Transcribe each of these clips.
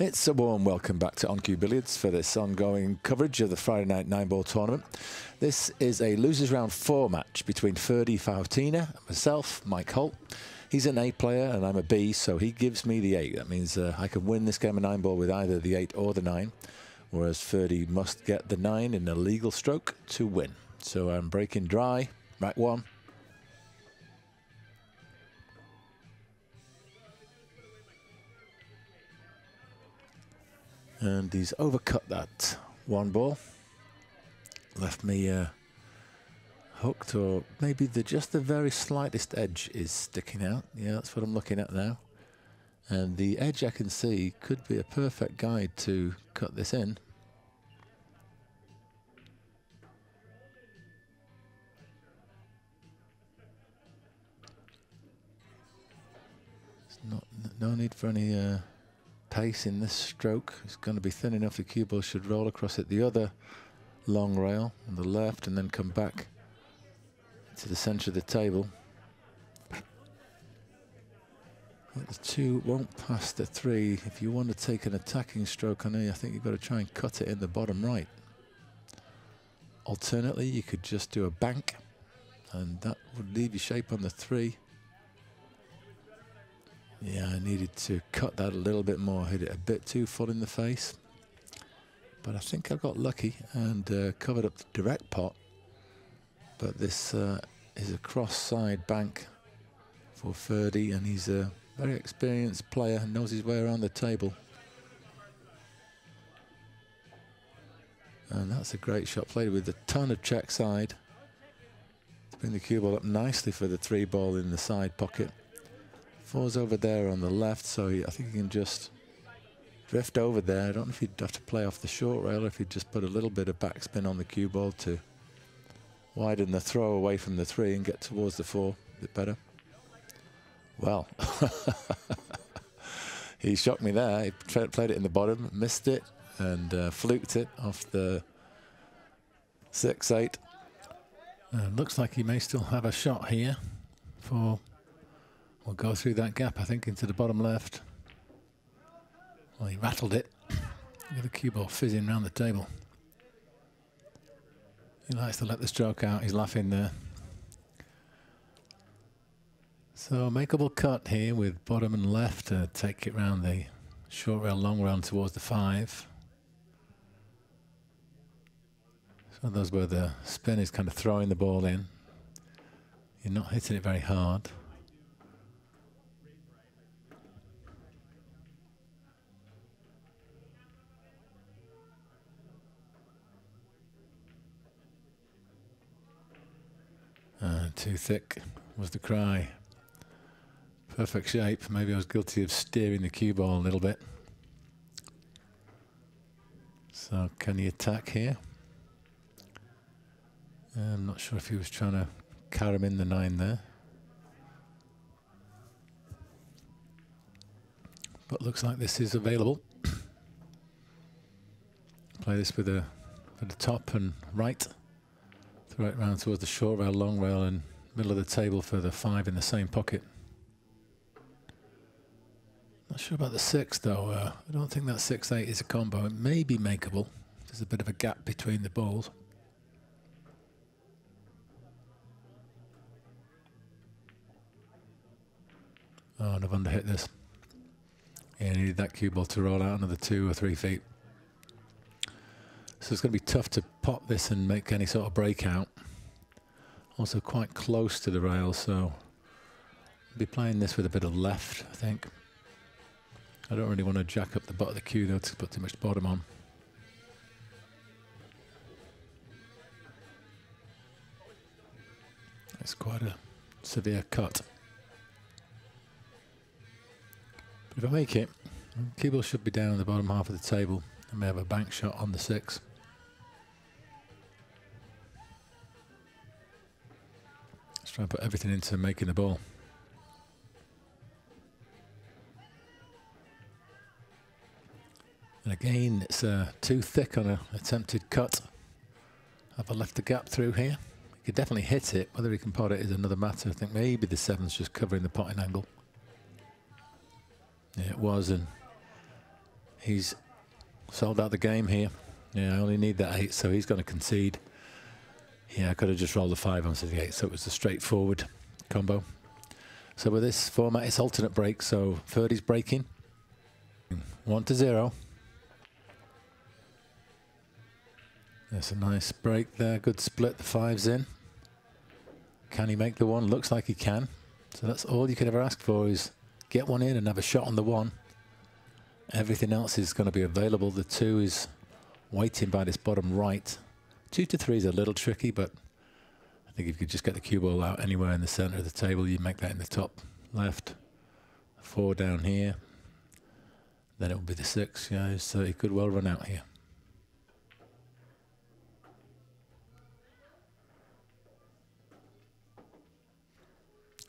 It's a warm welcome back to On Cue Billiards for this ongoing coverage of the Friday night 9-ball tournament. This is a losers round 4 match between Ferdie Fajotina and myself, Mike Holt. He's an A player and I'm a B, so he gives me the 8. That means I can win this game of 9-ball with either the 8 or the 9, whereas Ferdie must get the 9 in a legal stroke to win. So I'm breaking dry, rack 1. And he's overcut that 1 ball. Left me hooked, or maybe just the very slightest edge is sticking out. Yeah, that's what I'm looking at now. And the edge I can see could be a perfect guide to cut this in. There's no need for any pace in this stroke. It's going to be thin enough the cue ball should roll across it the other long rail on the left and then come back to the centre of the table. But the 2 won't pass the 3. If you want to take an attacking stroke on it, I think you've got to try and cut it in the bottom right. Alternately, you could just do a bank and that would leave you shape on the 3. Yeah, I needed to cut that a little bit more, hit it a bit too full in the face. But I think I got lucky and covered up the direct pot. But this is a cross-side bank for Ferdie, and he's a very experienced player and knows his way around the table. And that's a great shot, played with a ton of check side to bring the cue ball up nicely for the 3 ball in the side pocket. 4's over there on the left, so I think he can just drift over there. I don't know if he'd have to play off the short rail or if he'd just put a little bit of backspin on the cue ball to widen the throw away from the 3 and get towards the 4 a bit better. Well, he shocked me there. He played it in the bottom, missed it, and fluked it off the 6-8. Looks like he may still have a shot here for... We'll go through that gap, I think, into the bottom left. Well, he rattled it. Got the cue ball fizzing around the table. He likes to let the stroke out. He's laughing there. So, makeable cut here with bottom and left to take it round the short rail, long rail towards the 5. So those where the spin is kind of throwing the ball in. You're not hitting it very hard. Too thick was the cry. Perfect shape. Maybe I was guilty of steering the cue ball a little bit. So can he attack here? I'm not sure if he was trying to carry him in the 9 there. But looks like this is available. Play this with the top and right. Throw it round towards the short rail, long rail, and middle of the table for the 5 in the same pocket. Not sure about the 6 though. I don't think that 6-8 is a combo. It may be makeable. There's a bit of a gap between the balls. Oh, and I've underhit this. Yeah, I needed that cue ball to roll out another 2 or 3 feet. So it's going to be tough to pop this and make any sort of breakout. Also quite close to the rail, so I'll be playing this with a bit of left, I think. I don't really want to jack up the butt of the cue though to put too much bottom on. It's quite a severe cut. But if I make it, the cue ball should be down in the bottom half of the table. I may have a bank shot on the 6. Let's try and put everything into making the ball. And again, it's too thick on an attempted cut. Have I left the gap through here? He could definitely hit it. Whether he can pot it is another matter. I think maybe the 7's just covering the potting angle. Yeah, it was, and He's sold out the game here. Yeah, I only need that 8, so he's going to concede. Yeah, I could have just rolled the 5 onto the 8, so it was a straightforward combo. So with this format, it's alternate break, so Ferdie's breaking. 1-0. There's a nice break there, good split, the 5's in. Can he make the 1? Looks like he can. So that's all you could ever ask for, is get 1 in and have a shot on the 1. Everything else is going to be available. The 2 is waiting by this bottom right. 2 to 3 is a little tricky, but I think if you could just get the cue ball out anywhere in the center of the table, you make that in the top left. 4 down here. Then it will be the 6, yeah, so he could well run out here.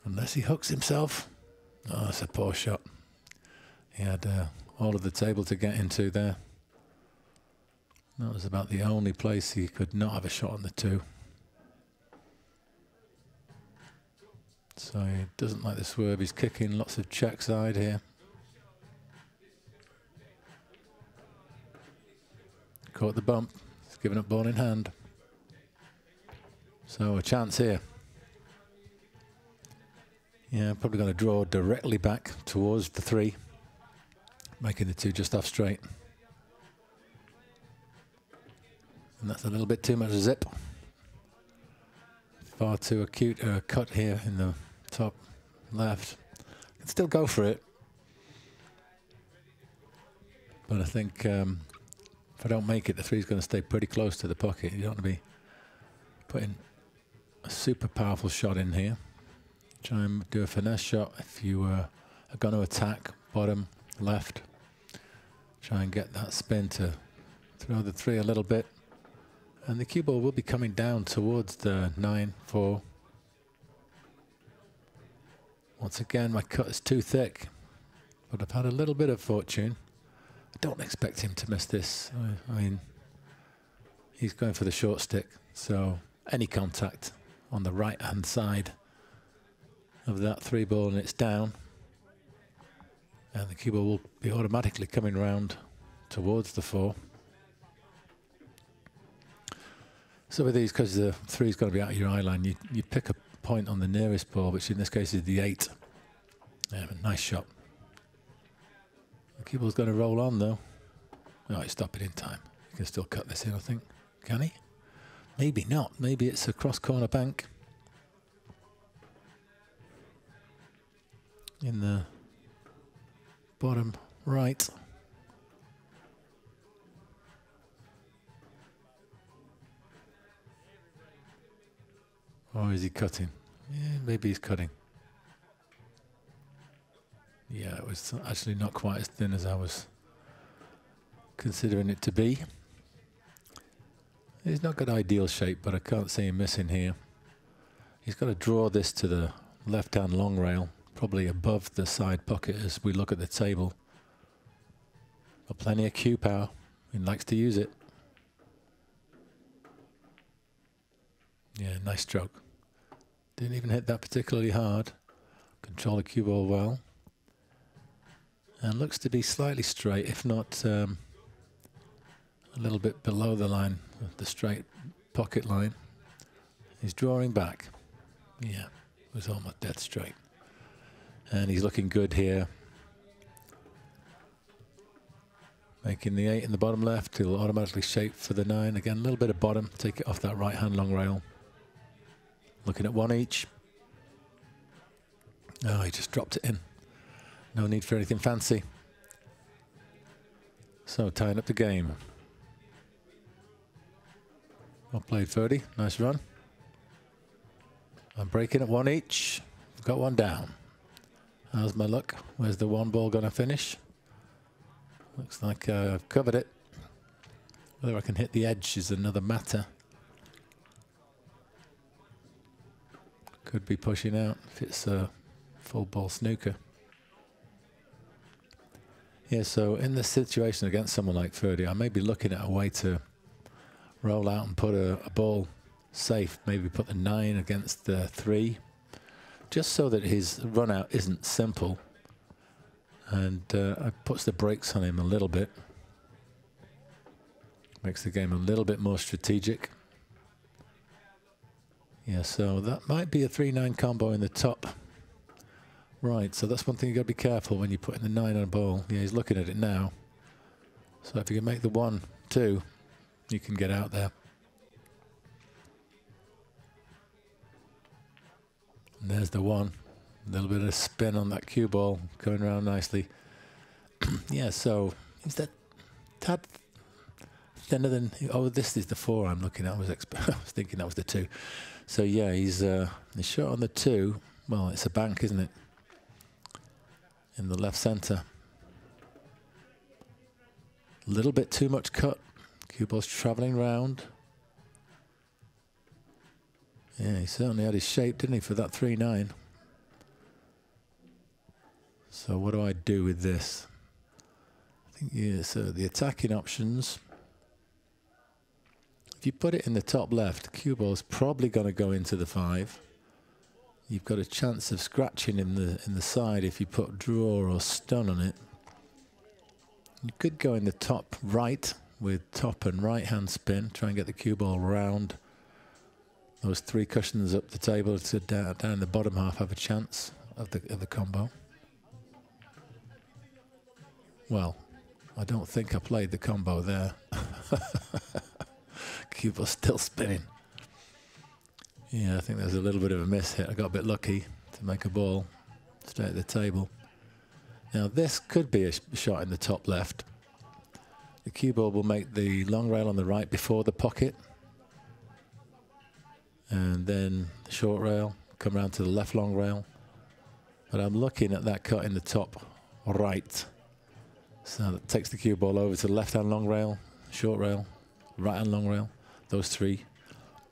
Unless he hooks himself. Oh, that's a poor shot. He had all of the table to get into there. That was about the only place he could not have a shot on the 2. So he doesn't like the swerve. He's kicking lots of check side here. Caught the bump. He's given up ball in hand. So a chance here. Yeah, probably going to draw directly back towards the 3, making the 2 just off straight. And that's a little bit too much zip. Far too acute cut here in the top left. Can still go for it. But I think if I don't make it, the 3's going to stay pretty close to the pocket. You don't want to be putting a super powerful shot in here. Try and do a finesse shot if you are going to attack bottom left. Try and get that spin to throw the 3 a little bit. And the cue ball will be coming down towards the 9-4. Once again, my cut is too thick, but I've had a little bit of fortune. I don't expect him to miss this. I mean, he's going for the short stick, so any contact on the right-hand side of that 3 ball and it's down, and the cue ball will be automatically coming round towards the 4. So with these, because the 3's got to be out of your eye line, you pick a point on the nearest ball, which in this case is the 8. Yeah, a nice shot. The cue ball's going to roll on though. Oh, he stopped it in time. You can still cut this in, I think. Can he? Maybe not. Maybe it's a cross corner bank. In the bottom right. Or is he cutting? Yeah, maybe he's cutting. Yeah, it was actually not quite as thin as I was considering it to be. He's not got ideal shape, but I can't see him missing here. He's got to draw this to the left-hand long rail, probably above the side pocket as we look at the table. Got plenty of cue power. He likes to use it. Yeah, nice stroke. Didn't even hit that particularly hard. Control the cue ball well. And looks to be slightly straight, if not a little bit below the line, the straight pocket line. He's drawing back. Yeah, it was almost dead straight. And he's looking good here. Making the 8 in the bottom left. He'll automatically shape for the 9. Again, a little bit of bottom. Take it off that right-hand long rail. Looking at 1 each. Oh, he just dropped it in. No need for anything fancy. So, tying up the game. Well played, Ferdie. Nice run. I'm breaking at 1 each. Got 1 down. How's my luck? Where's the 1 ball going to finish? Looks like I've covered it. Whether I can hit the edge is another matter. Could be pushing out if it's a full ball snooker. Yeah, so in this situation against someone like Ferdie, I may be looking at a way to roll out and put a ball safe. Maybe put the 9 against the 3, just so that his run out isn't simple, and puts the brakes on him a little bit. Makes the game a little bit more strategic. Yeah, so that might be a 3-9 combo in the top. Right, so that's one thing you've got to be careful when you're putting the 9 on a ball. Yeah, he's looking at it now. So if you can make the 1-2, you can get out there. And there's the 1. A little bit of spin on that cue ball, going around nicely. Yeah, so is that tad thinner than... Oh, this is the 4 I'm looking at. I was thinking that was the 2. So yeah, he's shot on the 2. Well, it's a bank, isn't it? In the left centre. A little bit too much cut. Cue ball's travelling round. Yeah, he certainly had his shape, didn't he, for that 3-9. So what do I do with this? I think, yeah, so the attacking options. If you put it in the top left, cue ball's probably going to go into the 5. You've got a chance of scratching in the side if you put draw or stun on it. You could go in the top right with top and right hand spin, try and get the cue ball round. Those 3 cushions up the table to down the bottom half have a chance of the combo. Well, I don't think I played the combo there. Cue ball still spinning. Yeah, I think there's a little bit of a miss hit. I got a bit lucky to make a ball straight at the table. Now this could be a shot in the top left. The cue ball will make the long rail on the right before the pocket. And then the short rail, come around to the left long rail. But I'm looking at that cut in the top right. So that takes the cue ball over to the left hand long rail, short rail, right hand long rail. Those 3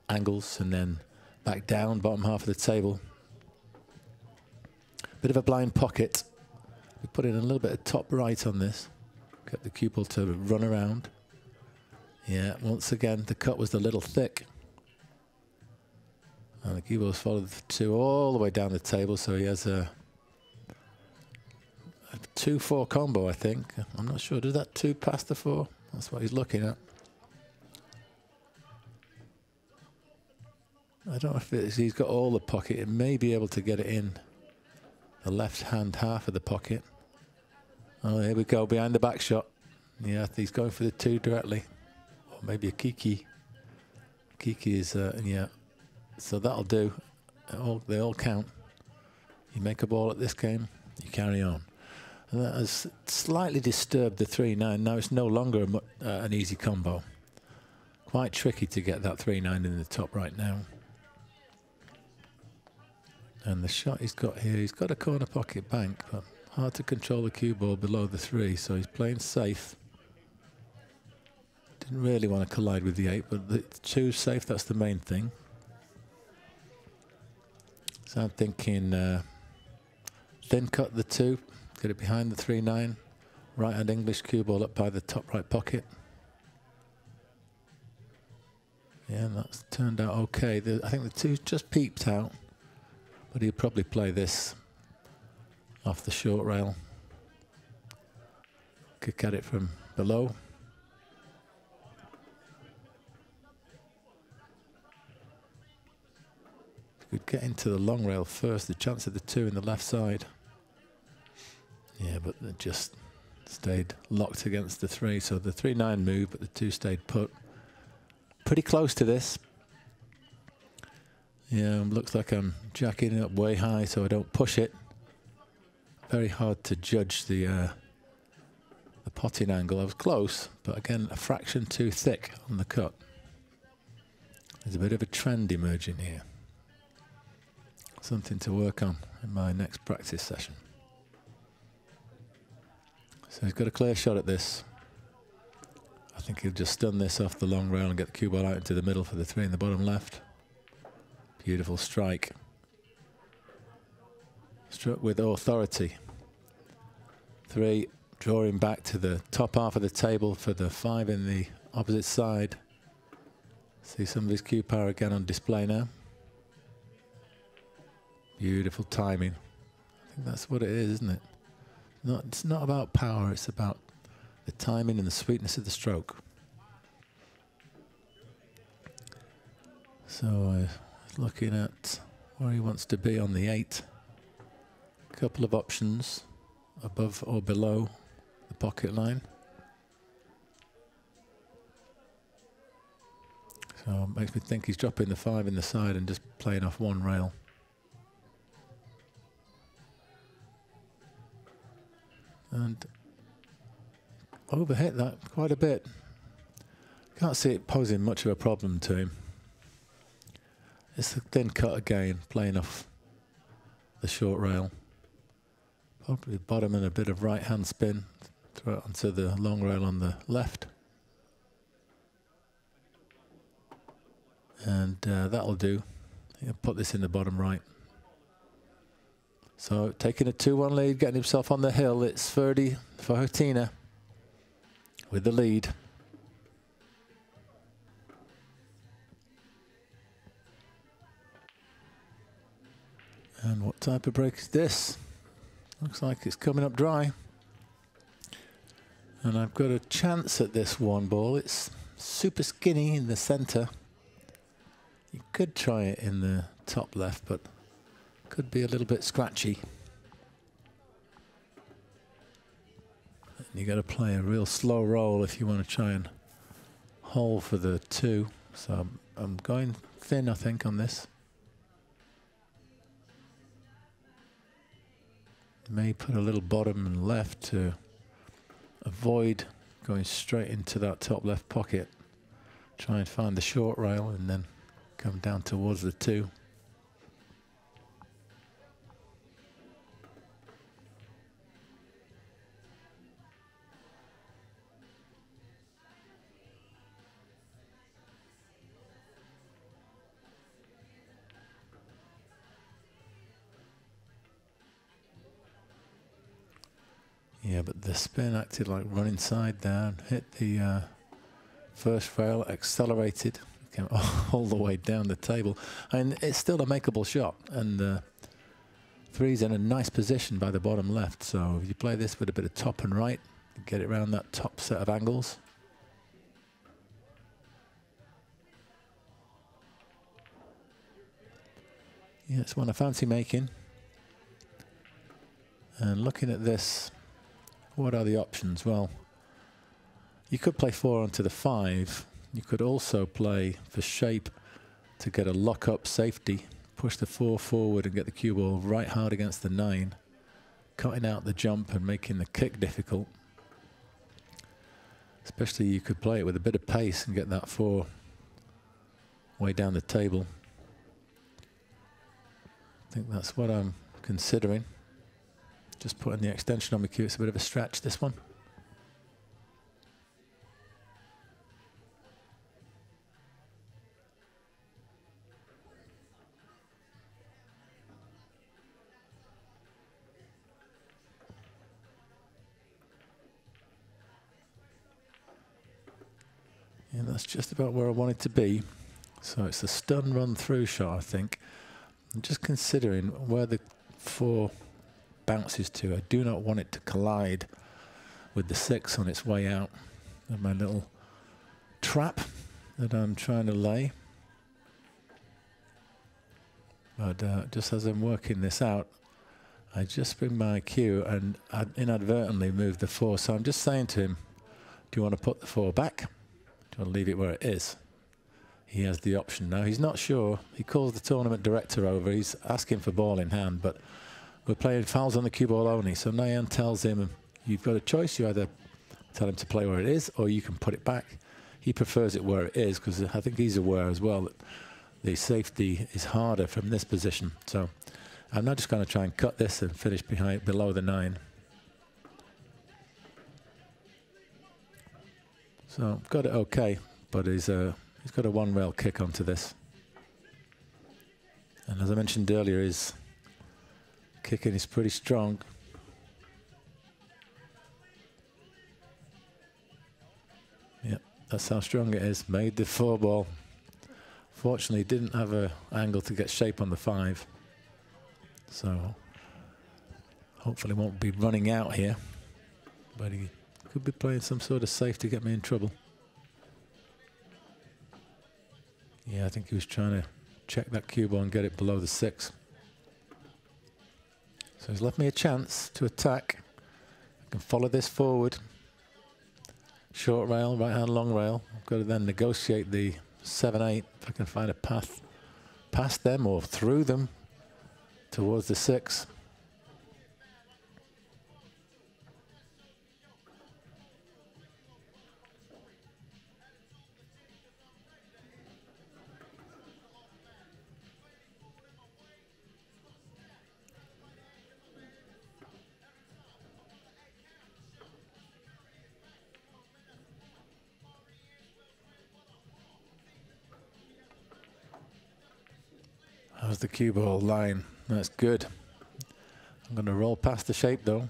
angles, and then back down, bottom half of the table. Bit of a blind pocket. We put in a little bit of top right on this. Get the cue ball to run around. Yeah, once again, the cut was a little thick. And the cue ball's followed the 2 all the way down the table, so he has a 2-4 combo, I think. I'm not sure. Does that 2 pass the 4? That's what he's looking at. I don't know if he's got all the pocket. It may be able to get it in the left-hand half of the pocket. Oh, here we go, behind the back shot. Yeah, he's going for the 2 directly. Or maybe a kiki. Kiki is, yeah. So that'll do. They all count. You make a ball at this game, you carry on. And that has slightly disturbed the 3-9. Now it's no longer an easy combo. Quite tricky to get that 3-9 in the top right now. And the shot he's got here, he's got a corner pocket bank, but hard to control the cue ball below the 3, so he's playing safe. Didn't really want to collide with the 8, but the 2's safe, that's the main thing. So I'm thinking thin cut the 2, get it behind the 3-9, right hand English cue ball up by the top right pocket. Yeah, that's turned out okay. I think the 2 just peeped out. But he'll probably play this off the short rail. Kick at it from below. If you could get into the long rail first, the chance of the 2 in the left side. Yeah, but it just stayed locked against the 3. So the 3-9 moved, but the 2 stayed put. Pretty close to this. Yeah, looks like I'm jacking it up way high so I don't push it. Very hard to judge the potting angle. I was close, but again, a fraction too thick on the cut. There's a bit of a trend emerging here. Something to work on in my next practice session. So he's got a clear shot at this. I think he'll just stun this off the long rail and get the cue ball out into the middle for the 3 in the bottom left. Beautiful strike. Struck with authority. 3, drawing back to the top half of the table for the 5 in the opposite side. See some of his cue power again on display now. Beautiful timing. I think that's what it is, isn't it? It's not about power, it's about the timing and the sweetness of the stroke. So looking at where he wants to be on the 8. A couple of options above or below the pocket line. So it makes me think he's dropping the 5 in the side and just playing off one rail. And overhit that quite a bit. Can't see it posing much of a problem to him. It's a thin cut again, playing off the short rail. Probably bottom and a bit of right hand spin. Throw it onto the long rail on the left. And that'll do. He'll put this in the bottom right. So taking a 2-1 lead, getting himself on the hill. It's Ferdie Fajotina with the lead. And what type of break is this? Looks like it's coming up dry. And I've got a chance at this one ball. It's super skinny in the center. You could try it in the top left, but could be a little bit scratchy. And you got to play a real slow roll if you want to try and hole for the 2. So I'm going thin, I think, on this. May put a little bottom and left to avoid going straight into that top left pocket. Try and find the short rail and then come down towards the 2. Yeah, but the spin acted like running side down, hit the first rail, accelerated, came all the way down the table. And it's still a makeable shot. And 3's in a nice position by the bottom left. So if you play this with a bit of top and right, get it around that top set of angles. Yeah, it's one I fancy making. And looking at this, what are the options? Well, you could play 4 onto the 5. You could also play for shape to get a lock-up safety, push the 4 forward and get the cue ball right hard against the 9, cutting out the jump and making the kick difficult. Especially you could play it with a bit of pace and get that 4 way down the table. I think that's what I'm considering. Just putting the extension on my cue. It's a bit of a stretch, this one. Yeah, that's just about where I want it to be. So it's a stun run through shot, I think. I'm just considering where the 4 bounces to. I do not want it to collide with the 6 on its way out of my little trap that I'm trying to lay. But just as I'm working this out, I just bring my cue and I inadvertently move the 4. So I'm just saying to him, do you want to put the 4 back? Do you want to leave it where it is? He has the option now. He's not sure. He calls the tournament director over. He's asking for ball in hand, but we're playing fouls on the cue ball only. So Nayan tells him, you've got a choice. You either tell him to play where it is or you can put it back. He prefers it where it is because I think he's aware as well that the safety is harder from this position. So I'm now just going to try and cut this and finish below the 9. So got it okay, but he's got a 1 rail kick onto this. And as I mentioned earlier, his kicking is pretty strong. Yep, that's how strong it is. Made the 4 ball. Fortunately, didn't have an angle to get shape on the 5. So hopefully won't be running out here. But he could be playing some sort of safe to get me in trouble. Yeah, Yeah, I think he was trying to check that cue ball and get it below the 6. So he's left me a chance to attack. I can follow this forward. Short rail, right hand long rail. I've got to then negotiate the 7-8 if I can find a path past them or through them towards the 6. How's the cue ball line? That's good. I'm going to roll past the shape though.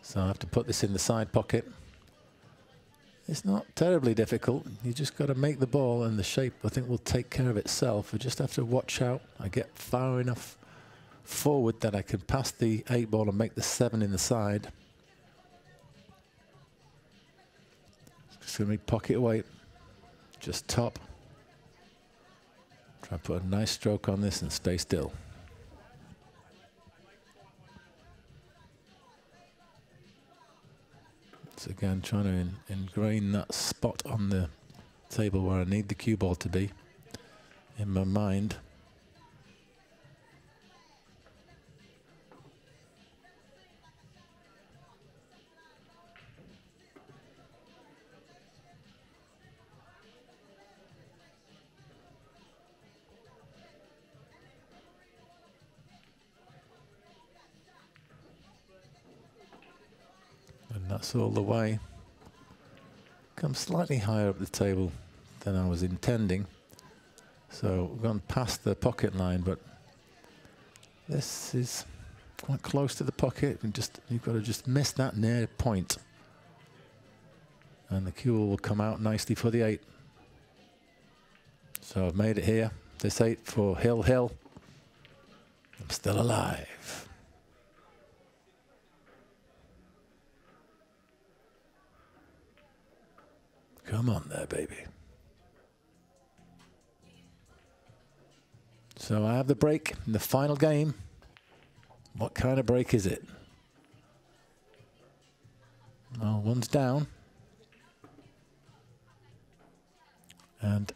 So I have to put this in the side pocket. It's not terribly difficult. You just got to make the ball, and the shape I think will take care of itself. I just have to watch out. I get far enough forward that I can pass the 8 ball and make the 7 in the side. Just going to be pocket weight. Just top. Try to put a nice stroke on this and stay still. So again, trying to ingrain that spot on the table where I need the cue ball to be in my mind. And that's all the way. Come slightly higher up the table than I was intending. So we've gone past the pocket line, but this is quite close to the pocket. And you've got to just miss that near point. And the cue will come out nicely for the 8. So I've made it here. This 8 for Hill Hill. I'm still alive. Come on there, baby. So I have the break in the final game. What kind of break is it? Well, one's down. And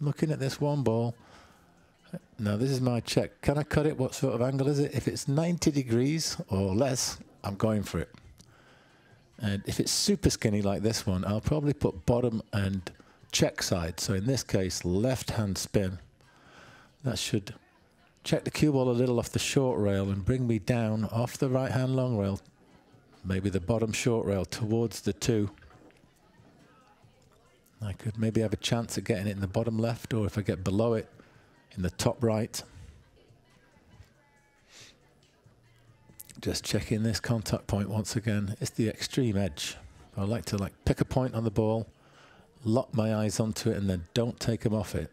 looking at this one ball, now this is my check. Can I cut it? What sort of angle is it? If it's 90 degrees or less, I'm going for it. And if it's super skinny like this one, I'll probably put bottom and check side. So in this case, left hand spin. That should check the cue ball a little off the short rail and bring me down off the right hand long rail, maybe the bottom short rail towards the 2. I could maybe have a chance at getting it in the bottom left, or if I get below it, in the top right. Just checking this contact point once again. It's the extreme edge. I like to pick a point on the ball, lock my eyes onto it, and then don't take them off it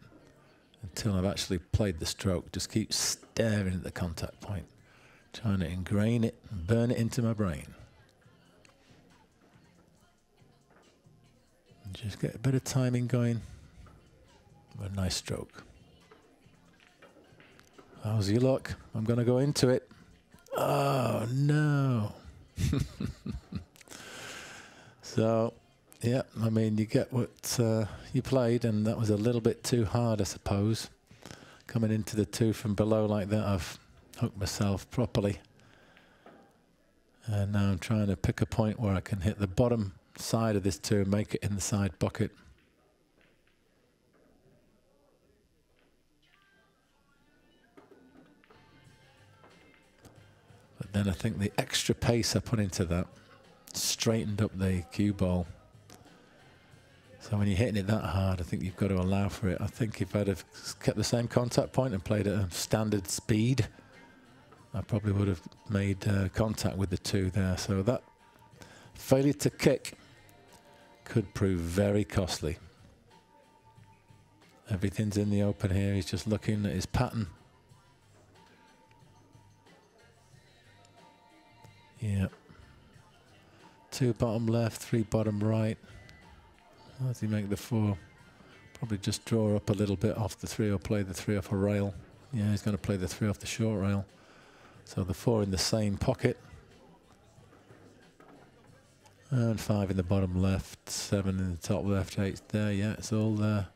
until I've actually played the stroke. Just keep staring at the contact point, trying to ingrain it and burn it into my brain. And just get a bit of timing going. A nice stroke. How's your luck? I'm going to go into it. Oh, no. So, yeah, I mean, you get what you played, and that was a little bit too hard, I suppose. Coming into the 2 from below like that, I've hooked myself properly. And now I'm trying to pick a point where I can hit the bottom side of this 2 and make it in the side pocket. But then I think the extra pace I put into that straightened up the cue ball. So when you're hitting it that hard, I think you've got to allow for it. I think if I'd have kept the same contact point and played at a standard speed, I probably would have made contact with the 2 there. So that failure to kick could prove very costly. Everything's in the open here. He's just looking at his pattern. Yeah. 2 bottom left, 3 bottom right. How does he make the 4? Probably just draw up a little bit off the 3 or play the 3 off a rail. Yeah, he's going to play the 3 off the short rail. So the 4 in the same pocket. And 5 in the bottom left, 7 in the top left, 8 there. Yeah, it's all there.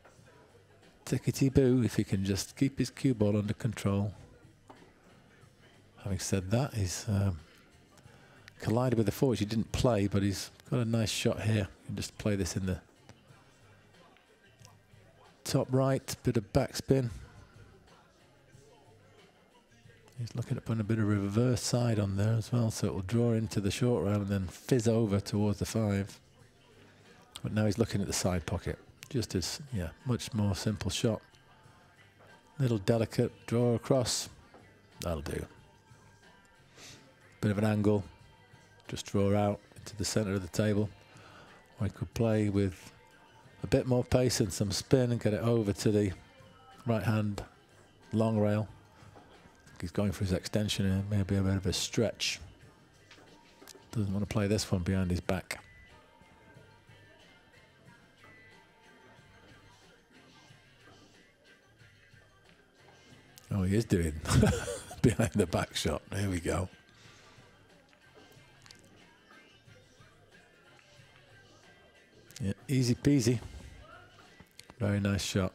Tickety-boo if he can just keep his cue ball under control. Having said that, he's collided with the 4, which he didn't play, but he's got a nice shot here. You can just play this in the top right, bit of backspin. He's looking at putting a bit of reverse side on there as well, so it will draw into the short rail and then fizz over towards the 5. But now he's looking at the side pocket. Just as, yeah, much more simple shot. Little delicate draw across. That'll do. Bit of an angle. Just draw out into the center of the table. Or he could play with a bit more pace and some spin and get it over to the right hand long rail. He's going for his extension and maybe a bit of a stretch. Doesn't want to play this one behind his back. Oh, he is doing behind the back shot. Here we go. Yeah, easy peasy. Very nice shot.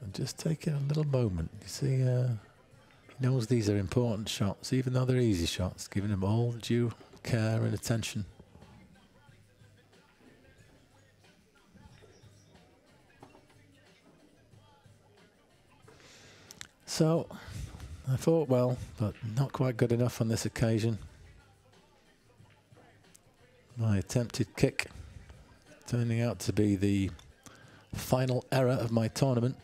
And just take it a little moment. You see, he knows these are important shots, even though they're easy shots, giving them all due care and attention. So, I thought well, but not quite good enough on this occasion. My attempted kick turning out to be the final error of my tournament.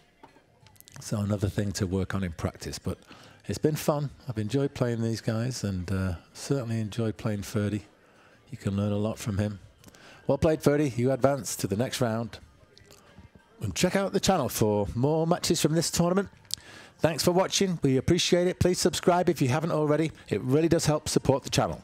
So another thing to work on in practice, but it's been fun. I've enjoyed playing these guys and certainly enjoyed playing Ferdie. You can learn a lot from him. Well played, Ferdie. You advance to the next round. And check out the channel for more matches from this tournament. Thanks for watching. We appreciate it. Please subscribe if you haven't already. It really does help support the channel.